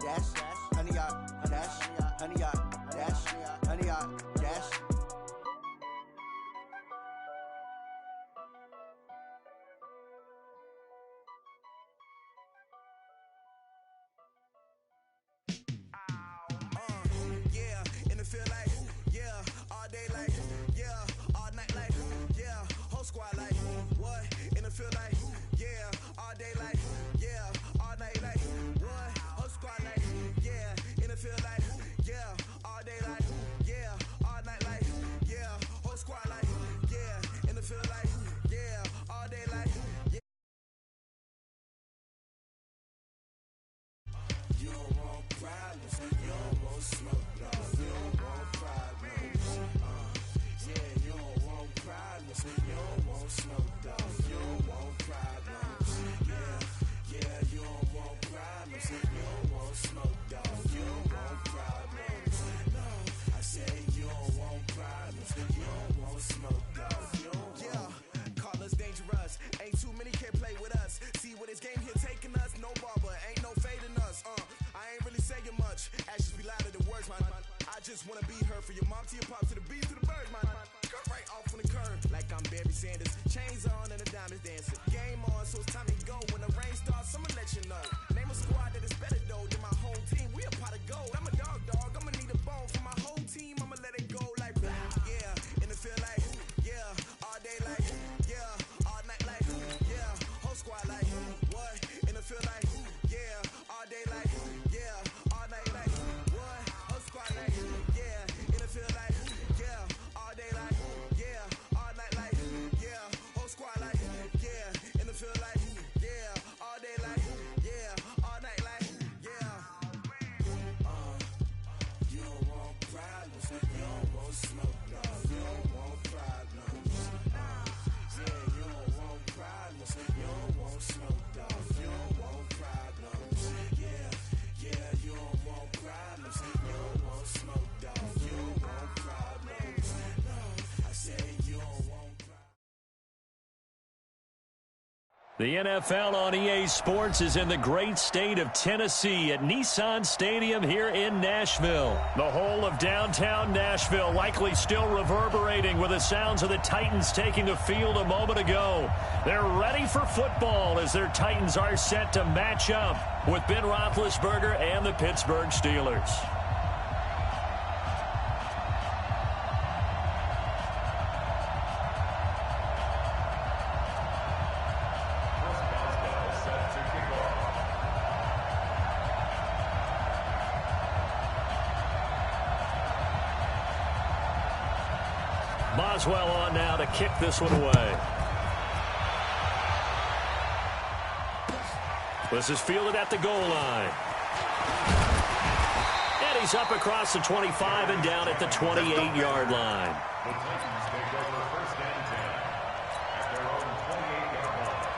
dash, 100 yard dash, 100 yard dash, 100 yard dash. The NFL on EA Sports is in the great state of Tennessee at Nissan Stadium here in Nashville. The whole of downtown Nashville likely still reverberating with the sounds of the Titans taking the field a moment ago. They're ready for football as their Titans are set to match up with Ben Roethlisberger and the Pittsburgh Steelers. Boswell on now to kick this one away. This is fielded at the goal line. And he's up across the 25 and down at the 28-yard line. The Titans take over first and 10 at their own 28-yard line.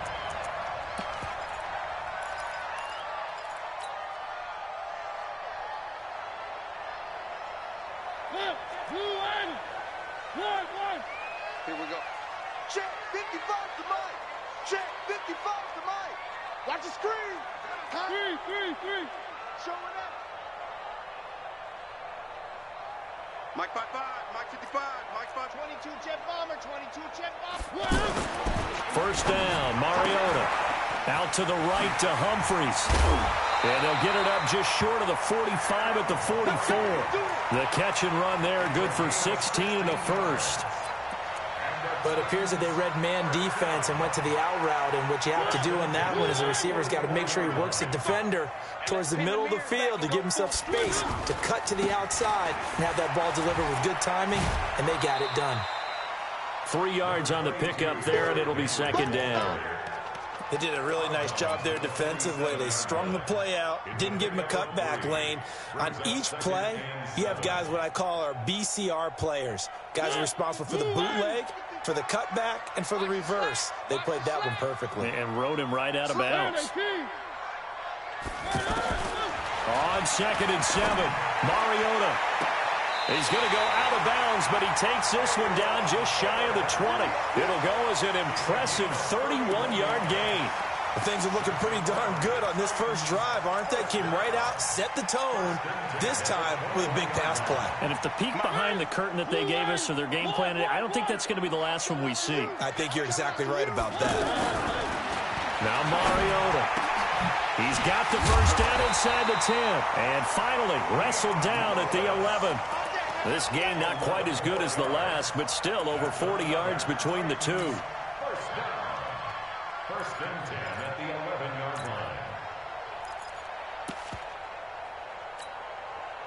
Here we go. Check 55 to Mike. Check 55 to Mike. Watch the screen. Three. Showing up. Mike 5-5. Mike 55. Mike 5. 22 jet bomber. 22 jet bomber. First down, Mariota. Out to the right to Humphries. And they'll get it up just short of the 45 at the 44. The catch and run there, good for 16 and a first. But it appears that they read man defense and went to the out route, and what you have to do in that one is the receiver's got to make sure he works the defender towards the middle of the field to give himself space to cut to the outside and have that ball delivered with good timing, and they got it done. 3 yards on the pickup there, and it'll be second down. They did a really nice job there defensively. They strung the play out, didn't give him a cutback lane. On each play, you have guys what I call our BCR players. Guys are responsible for the bootleg, for the cutback, and for the reverse. They played that one perfectly. And rode him right out of bounds. On 2nd and 7, Mariota. He's going to go out of bounds, but he takes this one down just shy of the 20. It'll go as an impressive 31-yard gain. Things are looking pretty darn good on this first drive, aren't they? Came right out, set the tone, this time with a big pass play. And if the peek behind the curtain that they gave us or their game plan, I don't think that's going to be the last one we see. I think you're exactly right about that. Now Mariota. He's got the first down inside the 10. And finally wrestled down at the 11. This game not quite as good as the last, but still over 40 yards between the two. First down. First and 10 at the 11-yard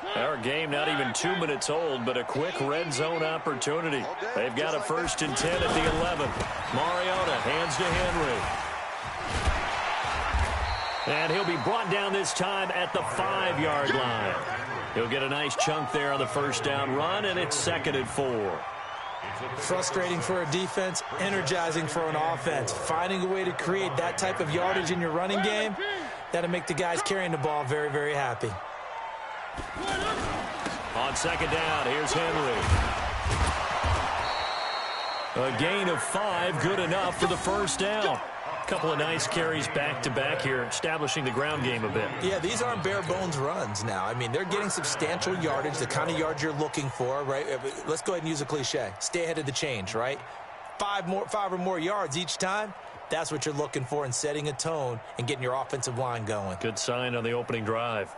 line. Our game not even 2 minutes old, but a quick red zone opportunity. They've got a first and 10 at the 11. Mariota hands to Henry. And he'll be brought down this time at the 5-yard line. He'll get a nice chunk there on the first down run, and it's 2nd and 4. Frustrating for a defense, energizing for an offense. Finding a way to create that type of yardage in your running game, that'll make the guys carrying the ball very, very happy. On second down, here's Henry. A gain of 5, good enough for the first down. Couple of nice carries back-to-back here, establishing the ground game a bit. Yeah, these aren't bare-bones runs now. I mean, they're getting substantial yardage, the kind of yards you're looking for, right? Let's go ahead and use a cliche. Stay ahead of the change, right? 5 or more yards each time, that's what you're looking for in setting a tone and getting your offensive line going. Good sign on the opening drive.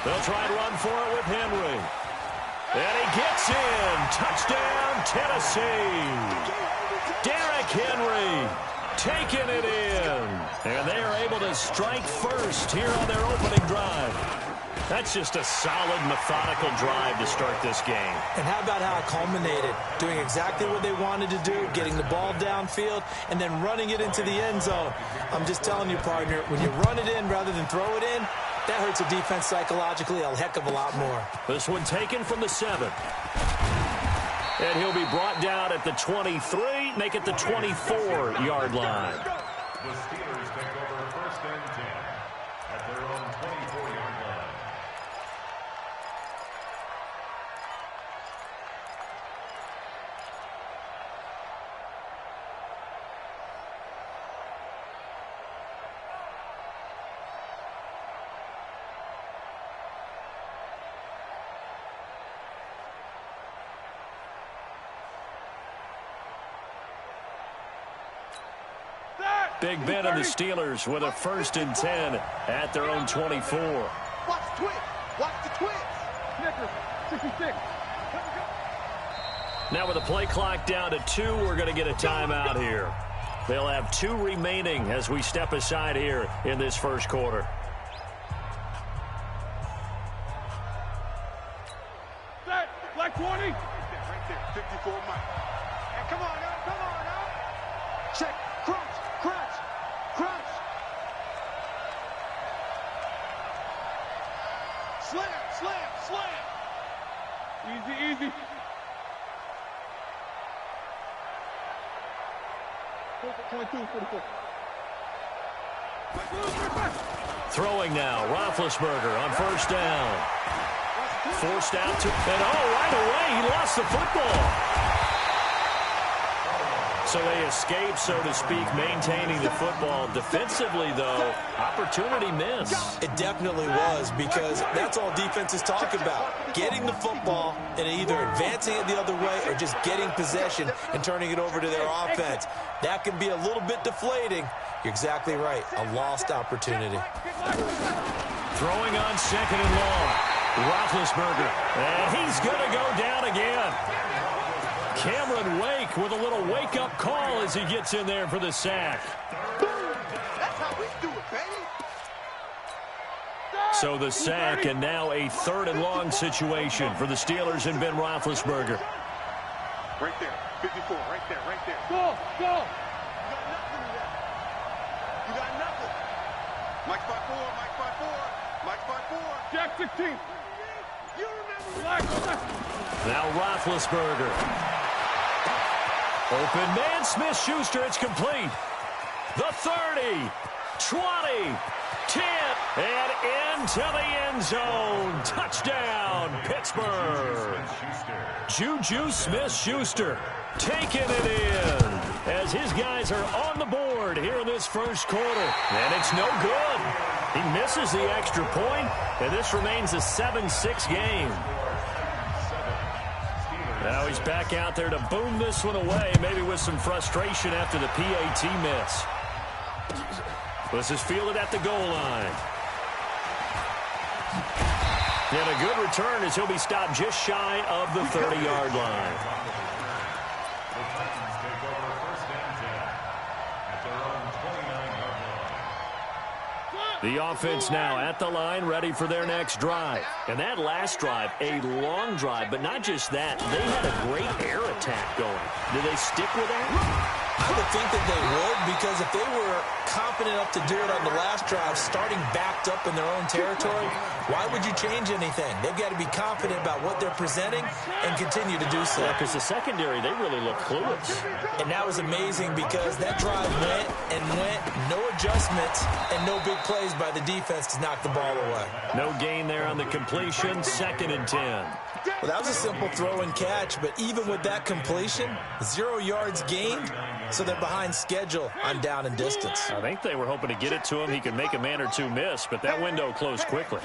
They'll try to run for it with Henry. And he gets in. Touchdown, Tennessee. Derrick Henry taking it in. And they are able to strike first here on their opening drive. That's just a solid, methodical drive to start this game. And how about how it culminated? Doing exactly what they wanted to do, getting the ball downfield, and then running it into the end zone. I'm just telling you, partner, when you run it in rather than throw it in, that hurts a defense psychologically a heck of a lot more. This one taken from the 7. And he'll be brought down at the 23, make it the 24-yard line. The Steelers take over first and 10 at their own 24-yard line. Big Ben and the Steelers with a first and 10 at their own 24. Watch the twist. Watch the twist. Snickers, 66. Now with the play clock down to 2, we're going to get a timeout here. They'll have 2 remaining as we step aside here in this first quarter. Set. Black 20. Right there. 54 Mike. Hey, come on now. Come on now. Check. Crunch. Crunch. Crunch. Slam. Slam. Slam. Easy. Easy. 22, 44. Throwing now, Roethlisberger on first down. Forced out to, and right away, he lost the football. So they escape, so to speak, maintaining the football. Defensively, though, opportunity missed. It definitely was, because that's all defense is talking about. Getting the football and either advancing it the other way or just getting possession and turning it over to their offense. That can be a little bit deflating. You're exactly right. A lost opportunity. Throwing on second and long. Roethlisberger. And he's going to go down again. Cameron Wake with a little wake-up call as he gets in there for the sack. That's how we do it, baby. So the sack, and now a third and long situation for the Steelers and Ben Roethlisberger. Right there, 54, right there, right there. Go. You got nothing. Mike's by 4, Mike's by 4, Mike's by 4. Jack 16. You remember. Now Roethlisberger. Open man, Smith-Schuster, it's complete. The 30, 20, 10, And into the end zone. Touchdown, Pittsburgh. Juju Smith-Schuster taking it in as his guys are on the board here in this first quarter. And it's no good. He misses the extra point, and this remains a 7-6 game. Now he's back out there to boom this one away, maybe with some frustration after the PAT miss. This is fielded at the goal line. And a good return as he'll be stopped just shy of the 30-yard line. The Titans take over first and 10 at their own 29-yard line. The offense now at the line, ready for their next drive. And that last drive, a long drive, but not just that. They had a great air attack going. Do they stick with that? I would think that they would, because if they were confident enough to do it on the last drive, starting backed up in their own territory, why would you change anything? They've got to be confident about what they're presenting and continue to do so. Yeah, because the secondary, they really look clueless. And that was amazing because that drive went and went, no adjustments, and no big plays by the defense to knock the ball away. No gain there on the completion, 2nd and 10. Well, that was a simple throw and catch, but even with that completion, 0 yards gained, so they're behind schedule on down and distance. I think they were hoping to get it to him. He could make a man or two miss, but that window closed quickly.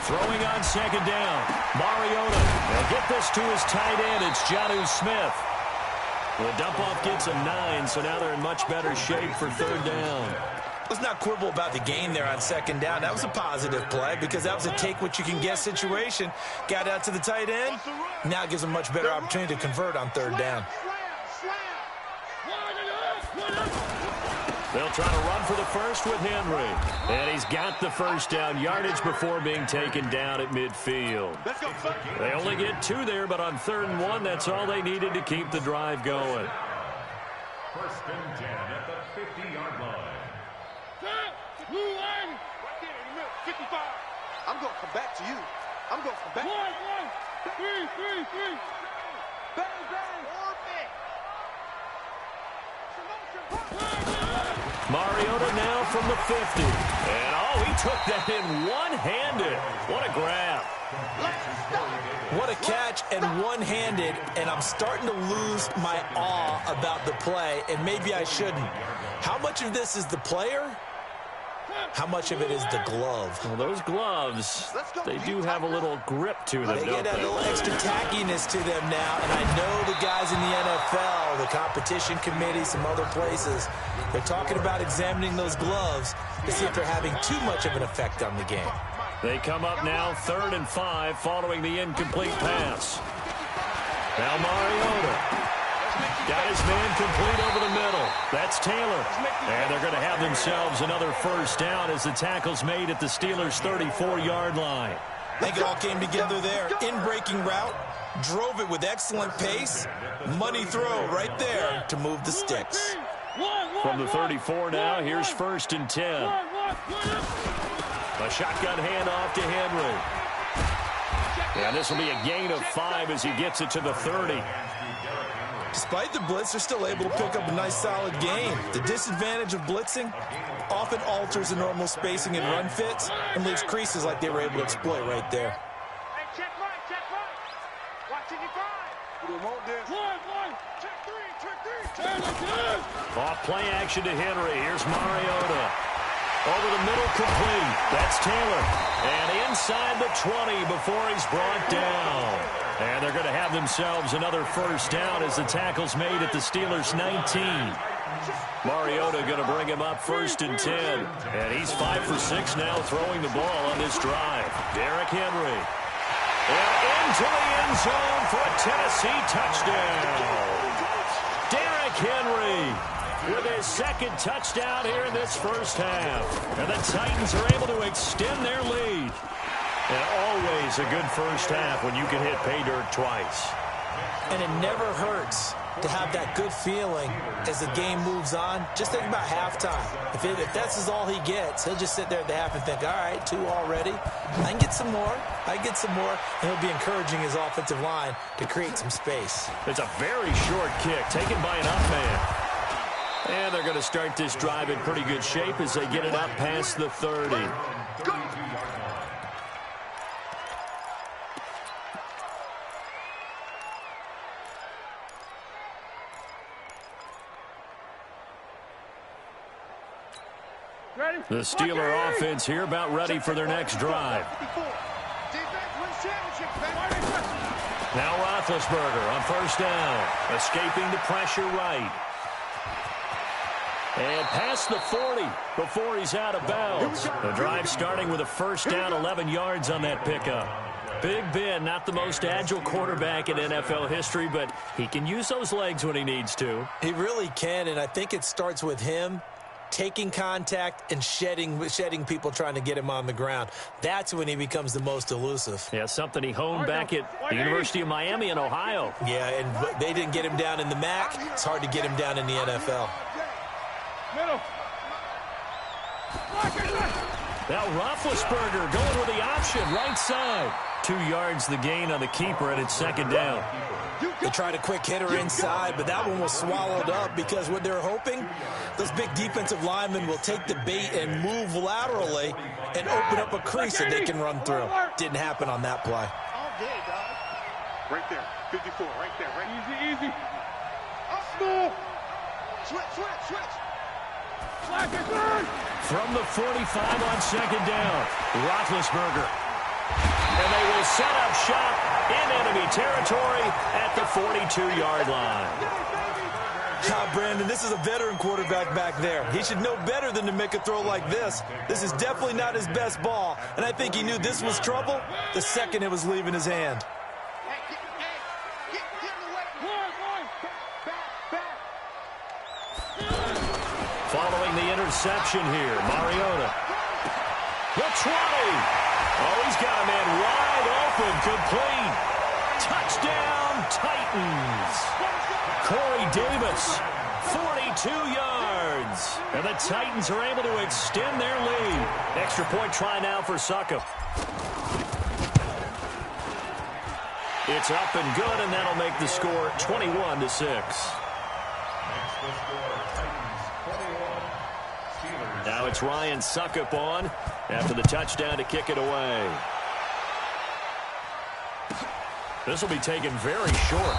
Throwing on 2nd down. Mariota. They'll get this to his tight end. It's Jonnu Smith. The dump-off gets a 9, so now they're in much better shape for 3rd down. Let's not quibble about the gain there on 2nd down. That was a positive play because that was a take-what-you-can-get situation. Got out to the tight end. Now gives them much better opportunity to convert on 3rd down. They'll try to run for the first with Henry. And he's got the first down yardage before being taken down at midfield. They only get 2 there, but on 3rd and 1, that's all they needed to keep the drive going. First and 10 at the 50-yard line. Right there in the middle, 55. I'm going to come back to you. I'm going to come back. 1, 3. Bang, bang. Mariota now from the 50. And, oh, he took that in one-handed. What a grab. What a catch and one-handed, and I'm starting to lose my awe about the play, and maybe I shouldn't. How much of this is the player? How much of it is the glove? Well, those gloves, they do have a little grip to them, They don't get a little extra tackiness to them now, and I know the guys in the NFL, the competition committee, some other places, they're talking about examining those gloves to see if they're having too much of an effect on the game. They come up now 3rd and 5 following the incomplete pass. Now Mariota. Got his man complete over the middle. That's Taylor. And they're going to have themselves another first down as the tackle's made at the Steelers' 34-yard line. I think it all came together there. In-breaking route, drove it with excellent pace. Money throw right there to move the sticks. From the 34 now, here's 1st and 10. A shotgun handoff to Henry. And this will be a gain of 5 as he gets it to the 30. Despite the blitz, they're still able to pick up a nice, solid gain. The disadvantage of blitzing often alters the normal spacing and run fits and leaves creases like they were able to exploit right there. Hey, check right. Watch it, you won't this. Check 3. Off play action to Henry. Here's Mariota. Over the middle, complete. That's Taylor. And inside the 20 before he's brought down. And they're going to have themselves another first down as the tackle's made at the Steelers' 19. Mariota going to bring him up 1st and 10. And he's 5 for 6 now throwing the ball on this drive. Derrick Henry. And into the end zone for a Tennessee touchdown. Derrick Henry with his 2nd touchdown here in this first half. And the Titans are able to extend their lead. And always a good first half when you can hit pay dirt twice. And it never hurts to have that good feeling as the game moves on. Just think about halftime. If that's all he gets, he'll just sit there at the half and think, all right, 2 already. I can get some more. And he'll be encouraging his offensive line to create some space. It's a very short kick taken by an up man. And they're going to start this drive in pretty good shape as they get it up past the 30. The Steeler offense here about ready for their next drive. Now Roethlisberger on first down, escaping the pressure right. And past the 40 before he's out of bounds. The drive starting with a first down, 11 yards on that pickup. Big Ben, not the most agile quarterback in NFL history, but he can use those legs when he needs to. He really can, and I think it starts with him taking contact and shedding people trying to get him on the ground. That's when he becomes the most elusive. Yeah, something he honed back at the University of Miami in Ohio. Yeah, and they didn't get him down in the MAC. It's hard to get him down in the NFL. Middle. Now Roethlisberger going with the option, right side. 2 yards the gain on the keeper, and it's second down. They tried a quick hitter inside, but that one was swallowed up because what they're hoping, those big defensive linemen will take the bait and move laterally and open up a crease that they can run through. Didn't happen on that play. All day, dog. Right there. 54, right there. Right. Easy. Up small. Switch. From the 45 on second down, Roethlisberger. And they will set up shop in enemy territory at the 42-yard line. Brandon, this is a veteran quarterback back there. He should know better than to make a throw like this. This is definitely not his best ball, and I think he knew this was trouble the second it was leaving his hand. Following the interception here, Mariota. The 20. Oh, he's got a man wide open, complete. Touchdown, Titans. Corey Davis, 42 yards. And the Titans are able to extend their lead. Extra point try now for Succop. It's up and good, and that'll make the score 21-6. Now it's Ryan Succop on after the touchdown to kick it away. This will be taken very short.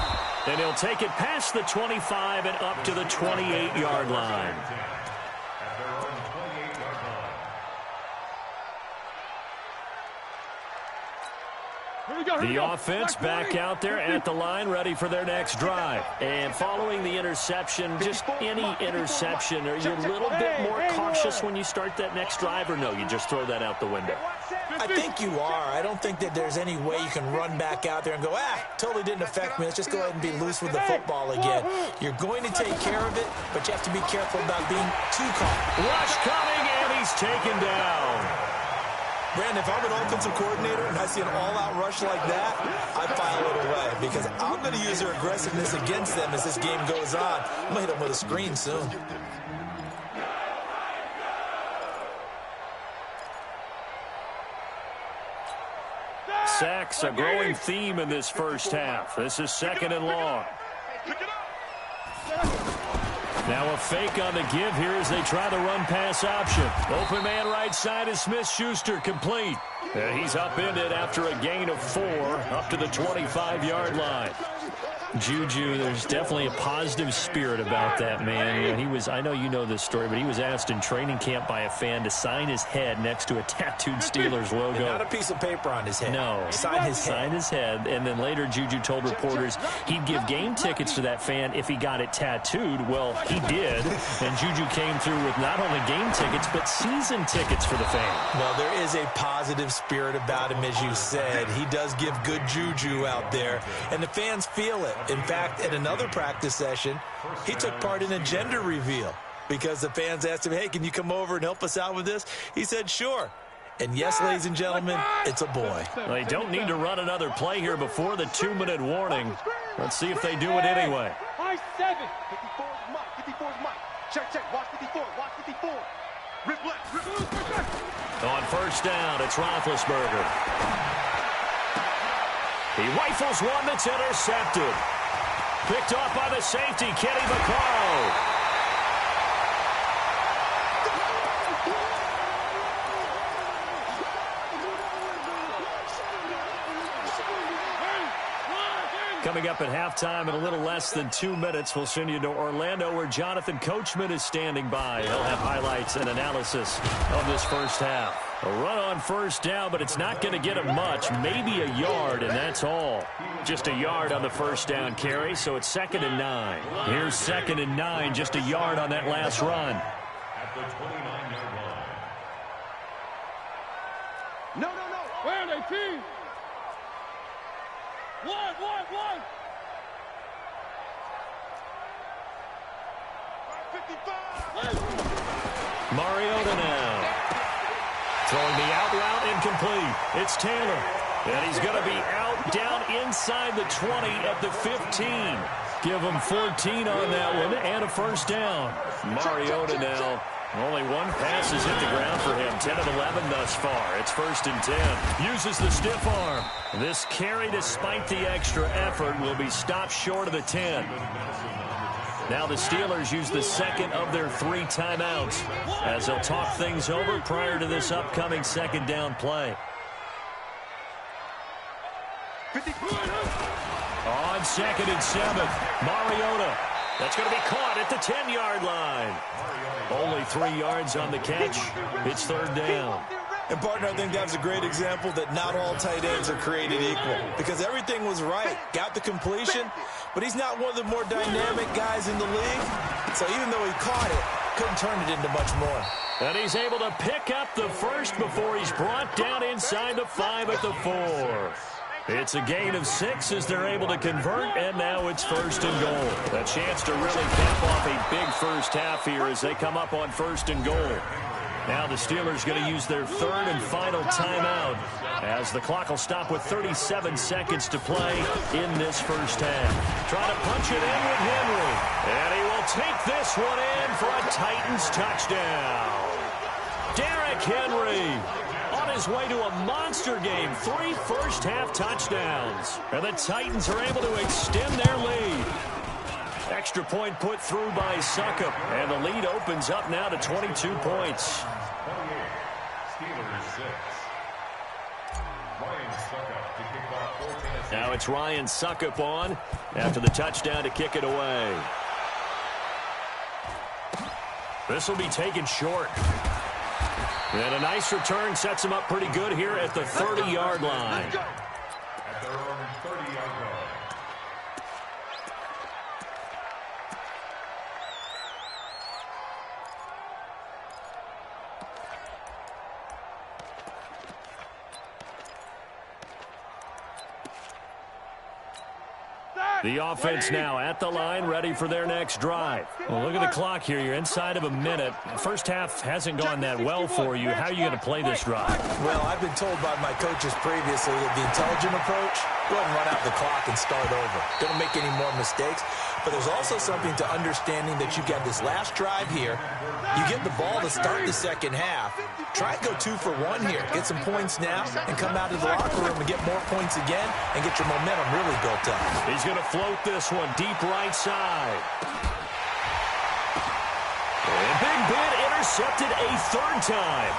And he'll take it past the 25 and up to the 28-yard line. The offense back out there at the line, ready for their next drive. And following the interception, just any interception, are you a little bit more cautious when you start that next drive, or no, you just throw that out the window? I think you are. I don't think that there's any way you can run back out there and go, totally didn't affect me. Let's just go ahead and be loose with the football again. You're going to take care of it, but you have to be careful about being too caught. Rush coming, and he's taken down. Brandon, if I'm an offensive coordinator and I see an all-out rush like that, I file it away because I'm going to use their aggressiveness against them as this game goes on. I'm going to hit them with a screen soon. Sacks, a growing theme in this first half. This is second and long. Now a fake on the give here as they try the run-pass option. Open man right side is Smith-Schuster, complete. And he's upended after a gain of 4 up to the 25-yard line. Juju, there's definitely a positive spirit about that man. You know, he was, I know you know this story, but he was asked in training camp by a fan to sign his head next to a tattooed Steelers logo. And not a piece of paper on his head. No. Sign his head. Sign his head. And then later Juju told reporters he'd give game tickets to that fan if he got it tattooed. Well, he did. And Juju came through with not only game tickets, but season tickets for the fan. Well, there is a positive spirit about him, as you said. He does give good juju out there, and the fans feel it. In fact, at another practice session, he took part in a gender reveal because the fans asked him, hey, can you come over and help us out with this? He said, sure. And yes, ladies and gentlemen, it's a boy. Well, they don't need to run another play here before the 2-minute warning. Let's see if they do it anyway. High 7. 54 is Mike. 54 is Mike. Check. Watch 54. Watch 54. Rip left. On first down, it's Roethlisberger. He rifles one that's intercepted. Picked off by the safety, Kenny Vaccaro. coming up at halftime in a little less than 2 minutes. We'll send you to Orlando, where Jonathan Coachman is standing by. He'll have highlights and analysis of this first half. A run on first down, but it's not going to get him much. Maybe a yard, and that's all. Just a yard on the first down carry, so it's 2nd and 9. Here's 2nd and 9, just a yard on that last run. At the 29-yard line. No. Where are they, team? One. 55. Mariota now. Throwing the out route incomplete. It's Taylor. And he's going to be out down inside the 20 at the 15. Give him 14 on that one and a first down. Mariota now. Only one pass has hit the ground for him. 10 of 11 thus far. It's 1st and 10. Uses the stiff arm. This carry, despite the extra effort, will be stopped short of the 10. Now the Steelers use the second of their 3 timeouts as they'll talk things over prior to this upcoming second down play. On 2nd and 7, Mariota. That's going to be caught at the 10-yard line. Only 3 yards on the catch. It's 3rd down. And, partner, I think that was a great example that not all tight ends are created equal, because everything was right. Got the completion, but he's not one of the more dynamic guys in the league. So even though he caught it, couldn't turn it into much more. And he's able to pick up the first before he's brought down inside the 5 at the 4. It's a gain of 6 as they're able to convert, and now it's 1st and goal. A chance to really cap off a big first half here as they come up on 1st and goal. Now the Steelers going to use their 3rd and final timeout as the clock will stop with 37 seconds to play in this first half. Trying to punch it in with Henry. And he will take this one in for a Titans touchdown. Derrick Henry on his way to a monster game. 3 first-half touchdowns. And the Titans are able to extend their lead. Extra point put through by Succop. And the lead opens up now to 22 points. 28, Steelers 6. Ryan Succop to kick off 14. Now it's Ryan Succop on after the touchdown to kick it away. This will be taken short. And a nice return sets him up pretty good here at the 30-yard line. At their own 30-yard line. The offense now at the line, ready for their next drive. Well, look at the clock here. You're inside of a minute. First half hasn't gone that well for you. How are you going to play this drive? Well, I've been told by my coaches previously that the intelligent approach, go ahead and run out the clock and start over. Don't make any more mistakes. But there's also something to understanding that you got this last drive here. You get the ball to start the second half. Try and go 2 for 1 here. Get some points now and come out of the locker room and get more points again and get your momentum really built up. He's going to float this one deep right side. And Big Ben intercepted a 3rd time.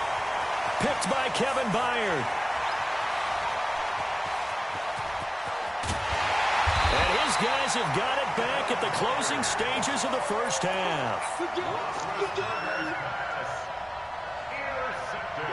Picked by Kevin Byard. And his guys have got it back at the closing stages of the first half.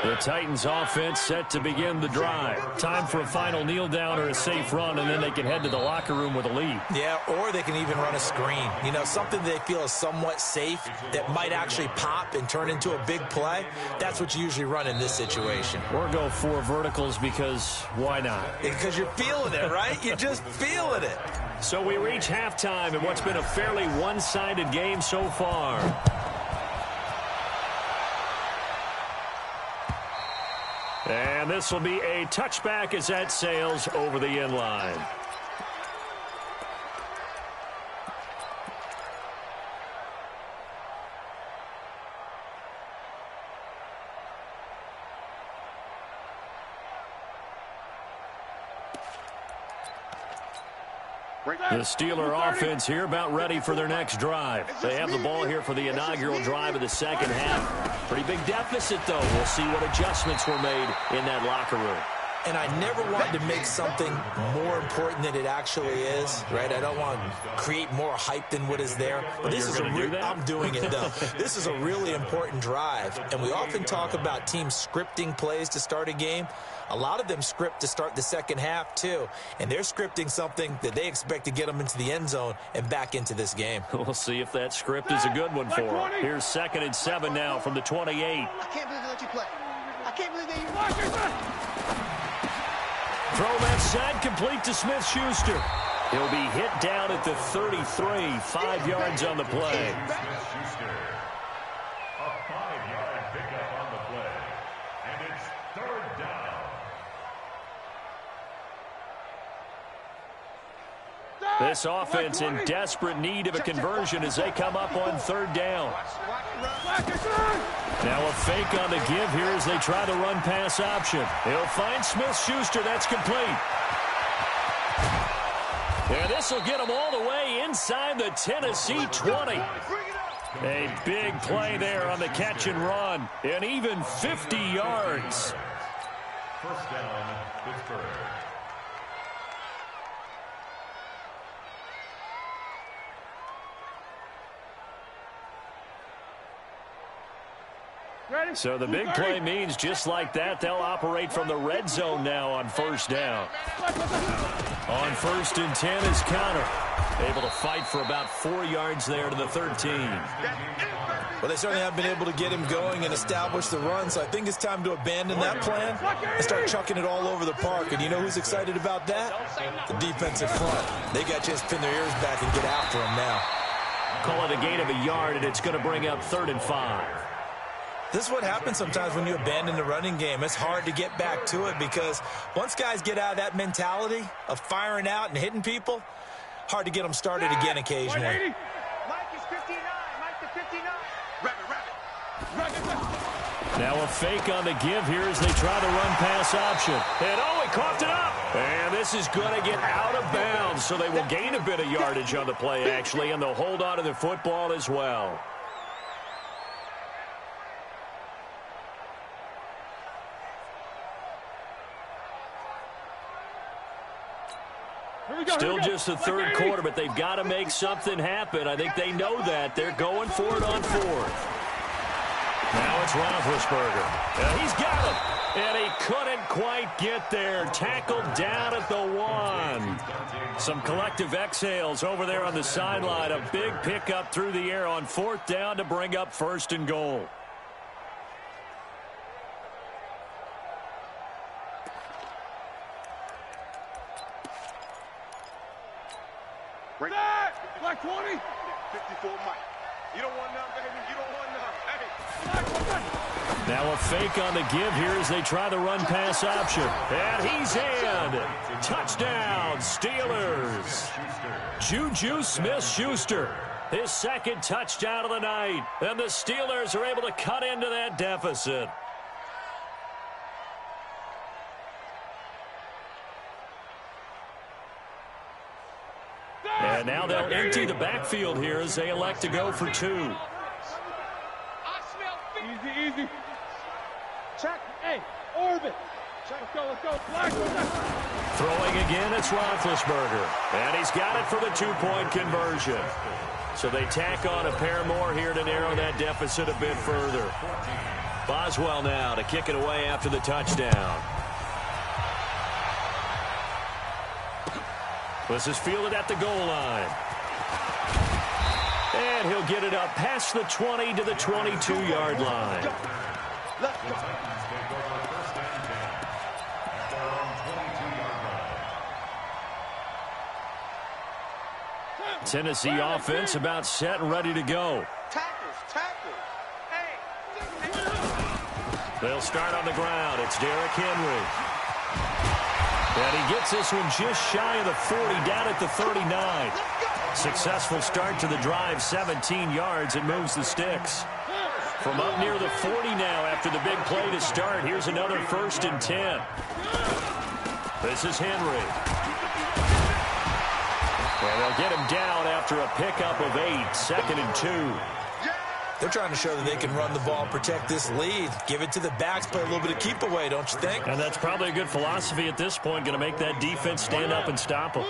The Titans offense set to begin the drive. Time for a final kneel down or a safe run, and then they can head to the locker room with a lead. Yeah, or they can even run a screen. You know, something they feel is somewhat safe that might actually pop and turn into a big play. That's what you usually run in this situation. Or go 4 verticals because why not? Because you're feeling it, right? You're just feeling it. So we reach halftime in what's been a fairly one-sided game so far. And this will be a touchback as that sails over the end line. The Steeler offense here about ready for their next drive. They have the ball here for the inaugural drive of the second half. Pretty big deficit, though. We'll see what adjustments were made in that locker room. And I never want to make something more important than it actually is, right? I don't want to create more hype than what is there. But this is I'm doing it, though. This is a really important drive. And we often talk about teams scripting plays to start a game. A lot of them script to start the second half, too. And they're scripting something that they expect to get them into the end zone and back into this game. We'll see if that script is a good one for them. Here's 2nd and 7 now from the 28. I can't believe they let you play. I can't believe they watch it. Throw left side, complete to Smith-Schuster. He'll be hit down at the 33, 5 yards on the play. Smith-Schuster, a 5-yard pickup on the play, and it's 3rd down. This offense in desperate need of a conversion as they come up on 3rd down. Now a fake on the give here as they try the run-pass option. He'll find Smith-Schuster. That's complete. And this will get them all the way inside the Tennessee 20. A big play there on the catch and run. And even 50 yards. 1st down, Pittsburgh. So the big play means just like that, they'll operate from the red zone now on 1st down. On 1st and 10 is Connor. Able to fight for about 4 yards there to the 13. Well, they certainly have been able to get him going and establish the run, so I think it's time to abandon that plan and start chucking it all over the park. And you know who's excited about that? The defensive front. They got a chance to pin their ears back and get after him now. Call it a gain of a yard, and it's going to bring up 3rd and 5. This is what happens sometimes when you abandon the running game. It's hard to get back to it because once guys get out of that mentality of firing out and hitting people, hard to get them started again occasionally. Mike is 59. Mike to 59. Rabbit. Now a fake on the give here as they try the run-pass option. And oh, he coughed it up. And this is going to get out of bounds, so they will gain a bit of yardage on the play, actually, and they'll hold on to the football as well. Still just the 3rd quarter, but they've got to make something happen. I think they know that. They're going for it on 4th. Now it's Roethlisberger. And he's got him. And he couldn't quite get there. Tackled down at the 1. Some collective exhales over there on the sideline. A big pickup through the air on 4th down to bring up 1st and goal. Black 20. 54 Mike. You don't want none, baby. You don't want none. Hey. Now a fake on the give here as they try the run-pass option. And he's in. Touchdown, Steelers. Juju Smith-Schuster. His 2nd touchdown of the night. And the Steelers are able to cut into that deficit. And now they'll empty the backfield here as they elect to go for 2. Easy. Check. Hey, orbit. Check. Let's go. Flag. Throwing again, it's Roethlisberger. And he's got it for the 2-point conversion. So they tack on a pair more here to narrow that deficit a bit further. Boswell now to kick it away after the touchdown. This is fielded at the goal line. And he'll get it up past the 20 to the 22-yard line. Let's go. Take over 1st and 10 at their own 22-yard line. Tennessee offense about set and ready to go. Tackles. Hey. They'll start on the ground. It's Derrick Henry. And he gets this one just shy of the 40, down at the 39. Successful start to the drive, 17 yards, and moves the sticks. From up near the 40 now after the big play to start, here's another 1st and 10. This is Henry. And they'll get him down after a pickup of 8, 2nd and 2. They're trying to show that they can run the ball and protect this lead. Give it to the backs, play a little bit of keep away, don't you think? And that's probably a good philosophy at this point, going to make that defense stand up and stop them.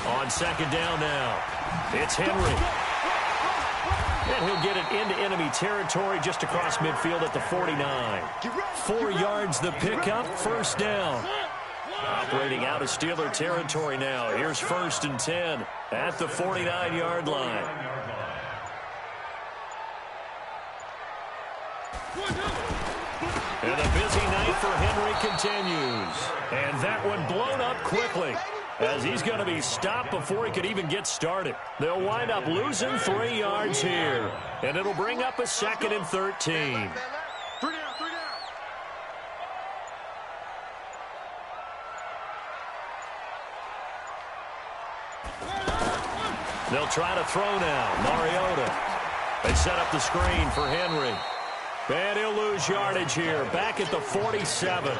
On second down now, it's Henry. And he'll get it into enemy territory just across midfield at the 49. 4 yards the pickup, first down. Operating out of Steeler territory now. Here's 1st and 10 at the 49-yard line. And the busy night for Henry continues. And that one blown up quickly, as he's going to be stopped before he could even get started. They'll wind up losing 3 yards here, and it'll bring up a 2nd and 13. They'll try to throw now. Mariota. They set up the screen for Henry. And he'll lose yardage here, back at the 47.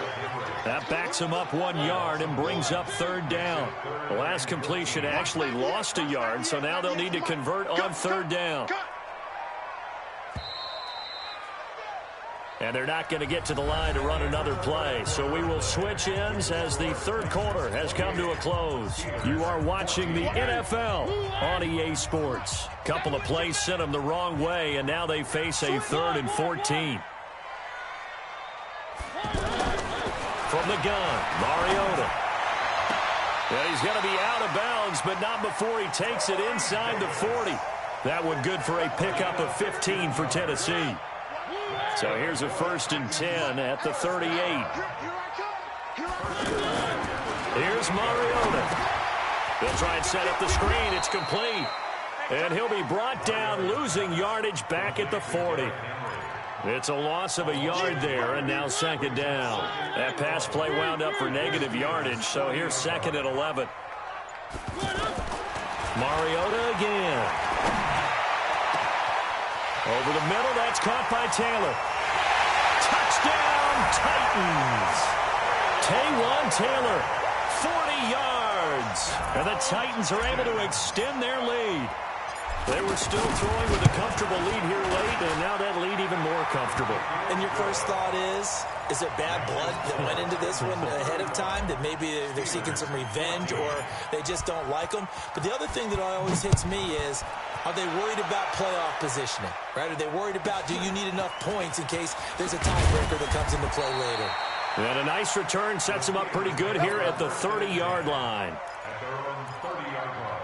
That backs him up 1 yard and brings up 3rd down. The last completion actually lost a yard, so now they'll need to convert on 3rd down. And they're not going to get to the line to run another play, so we will switch ends as the 3rd quarter has come to a close. You are watching the NFL on EA Sports. Couple of plays sent them the wrong way, and now they face a 3rd and 14. From the gun, Mariota. Yeah, he's going to be out of bounds, but not before he takes it inside the 40. That one good for a pickup of 15 for Tennessee. So here's a 1st and 10 at the 38. Here's Mariota. They'll try and set up the screen. It's complete. And he'll be brought down, losing yardage back at the 40. It's a loss of a yard there, and now 2nd down. That pass play wound up for negative yardage, so here's 2nd and 11. Mariota again. Over the middle, that's caught by Taylor. Touchdown, Titans. Taywan Taylor, 40 yards. And the Titans are able to extend their lead. They were still throwing with a comfortable lead here late, and now that lead even more comfortable. And your first thought is there bad blood that went into this one ahead of time, that maybe they're seeking some revenge or they just don't like them? But the other thing that always hits me is, are they worried about playoff positioning, right? Are they worried about, do you need enough points in case there's a tiebreaker that comes into play later? And a nice return sets them up pretty good here at the 30-yard line. At their own 30-yard line.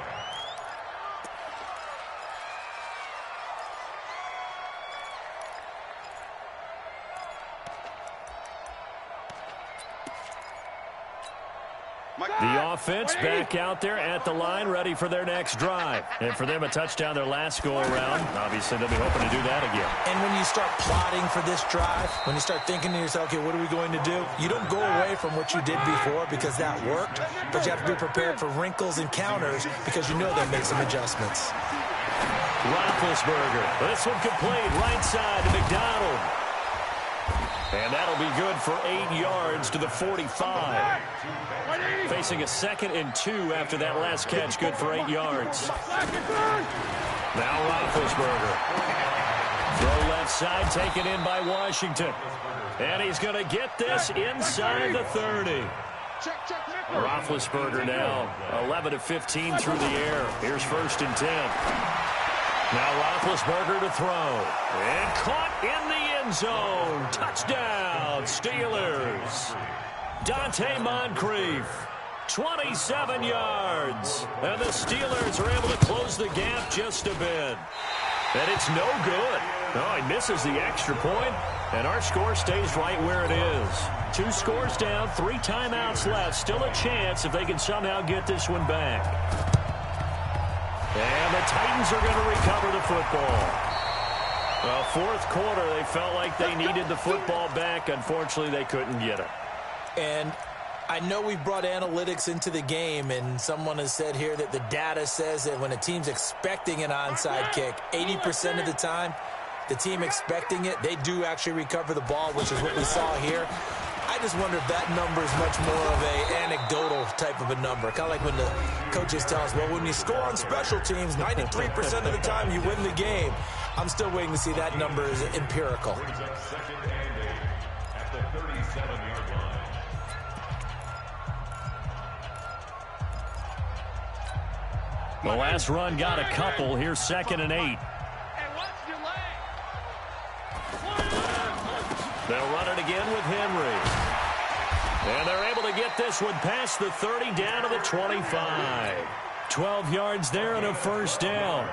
The offense back out there at the line, ready for their next drive. And for them, a touchdown their last go-around. Obviously, they'll be hoping to do that again. And when you start plotting for this drive, when you start thinking to yourself, okay, what are we going to do? You don't go away from what you did before because that worked, but you have to be prepared for wrinkles and counters because you know they'll make some adjustments. Roethlisberger. This one complete, right side to McDonald. And that'll be good for 8 yards to the 45. Facing a 2nd and 2 after that last catch, good for 8 yards. Now Roethlisberger. Throw left side, taken in by Washington. And he's going to get this inside the 30. Roethlisberger now 11 of 15 through the air. Here's 1st and 10. Now Roethlisberger to throw. And caught in the end zone. Touchdown, Steelers. Dante Moncrief, 27 yards. And the Steelers are able to close the gap just a bit. And it's no good. Oh, he misses the extra point, and our score stays right where it is. 2 scores down, 3 timeouts left. Still a chance if they can somehow get this one back. And the Titans are going to recover the football. Well, 4th quarter, they felt like they needed the football back. Unfortunately, they couldn't get it. And I know we brought analytics into the game, and someone has said here that the data says that when a team's expecting an onside kick, 80% of the time, the team expecting it, they do actually recover the ball, which is what we saw here. I just wonder if that number is much more of a anecdotal type of a number. Kind of like when the coaches tell us, well, when you score on special teams, 93% of the time you win the game. I'm still waiting to see that number is empirical. Second and 8 at the 37-yard line. The last run got a couple. Here's 2nd and 8. They'll run it again with Henry. And they're able to get this one past the 30 down to the 25. 12 yards there and a first down.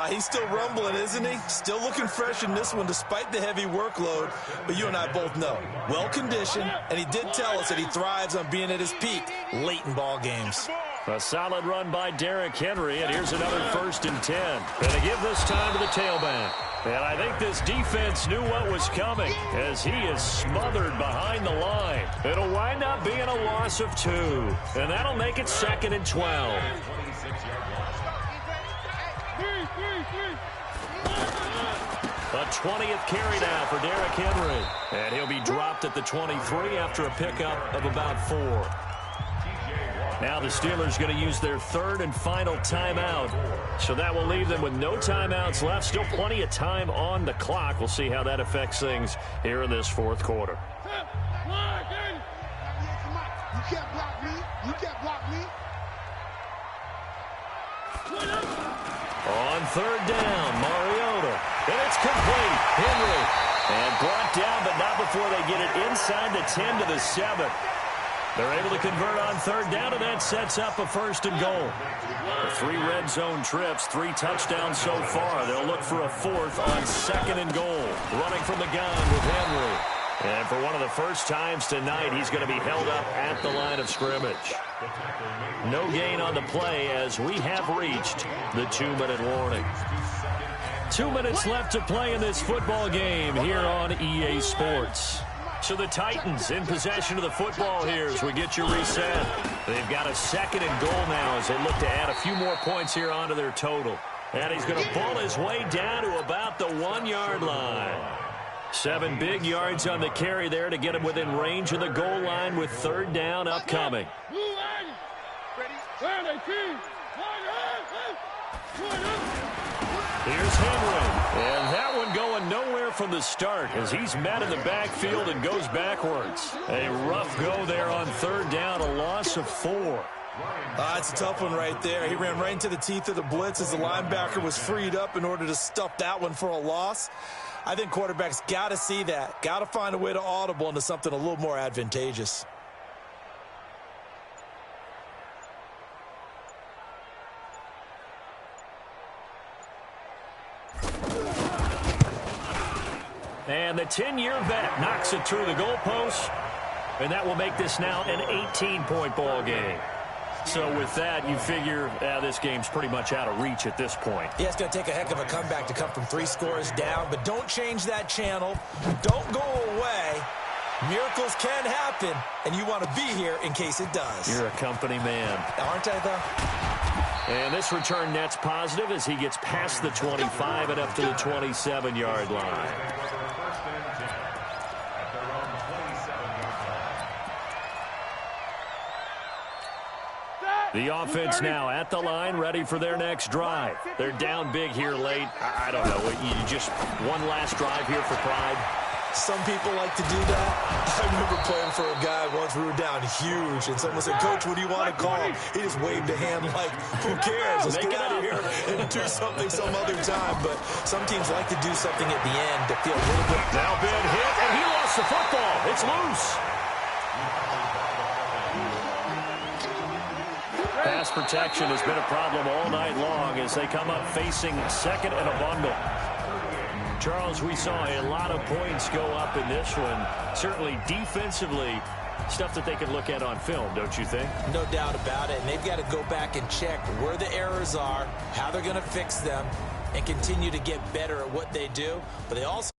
He's still rumbling, isn't he? Still looking fresh in this one despite the heavy workload. But you and I both know, well-conditioned, and he did tell us that he thrives on being at his peak late in ball games. A solid run by Derrick Henry, and here's another 1st and 10. And they give this time to the tailback. And I think this defense knew what was coming as he is smothered behind the line. It'll wind up being a loss of 2. And that'll make it 2nd and 12. A 20th carry now for Derrick Henry. And he'll be dropped at the 23 after a pickup of about 4. Now the Steelers going to use their 3rd and final timeout. So that will leave them with no timeouts left. Still plenty of time on the clock. We'll see how that affects things here in this 4th quarter. You can't block me. You can't block me. On 3rd down, Mariota. And it's complete. Henry. And brought down, but not before they get it inside the 10 to the 7. They're able to convert on 3rd down, and that sets up a 1st and goal. 3 red zone trips, 3 touchdowns so far. They'll look for a 4th on 2nd and goal. Running from the gun with Henry. And for one of the first times tonight, he's going to be held up at the line of scrimmage. No gain on the play as we have reached the 2-minute warning. 2 minutes left to play in this football game here on EA Sports. So the Titans in possession of the football here as we get you reset. They've got a 2nd and goal now as they look to add a few more points here onto their total. And he's going to pull his way down to about the 1-yard line. 7 big yards on the carry there to get him within range of the goal line with 3rd down upcoming. Here's Henry. And that one going nowhere from the start as he's met in the backfield and goes backwards. A rough go there on 3rd down, a loss of 4. It's a tough one right there. He ran right into the teeth of the blitz as the linebacker was freed up in order to stuff that one for a loss. I think quarterbacks got to see that. Got to find a way to audible into something a little more advantageous. And the 10-year vet knocks it through the goalpost. And that will make this now an 18-point ball game. So with that, you figure this game's pretty much out of reach at this point. Yeah, it's going to take a heck of a comeback to come from 3 scores down. But don't change that channel. Don't go away. Miracles can happen, and you want to be here in case it does. You're a company man. Aren't I, though? And this return net's positive as he gets past the 25 and up to the 27-yard line. The offense now at the line, ready for their next drive. They're down big here late. I don't know. You just one last drive here for pride. Some people like to do that. I remember playing for a guy once. We were down huge, and someone said, "Coach, what do you want to call?" He just waved a hand like, "Who cares? Let's get out of here and do something some other time." But some teams like to do something at the end to feel a little bit. Now been hit, and he lost the football. It's loose. Pass protection has been a problem all night long as they come up facing 2nd and a bundle. Charles, we saw a lot of points go up in this one. Certainly defensively, stuff that they can look at on film, don't you think? No doubt about it. And they've got to go back and check where the errors are, how they're going to fix them, and continue to get better at what they do. But they also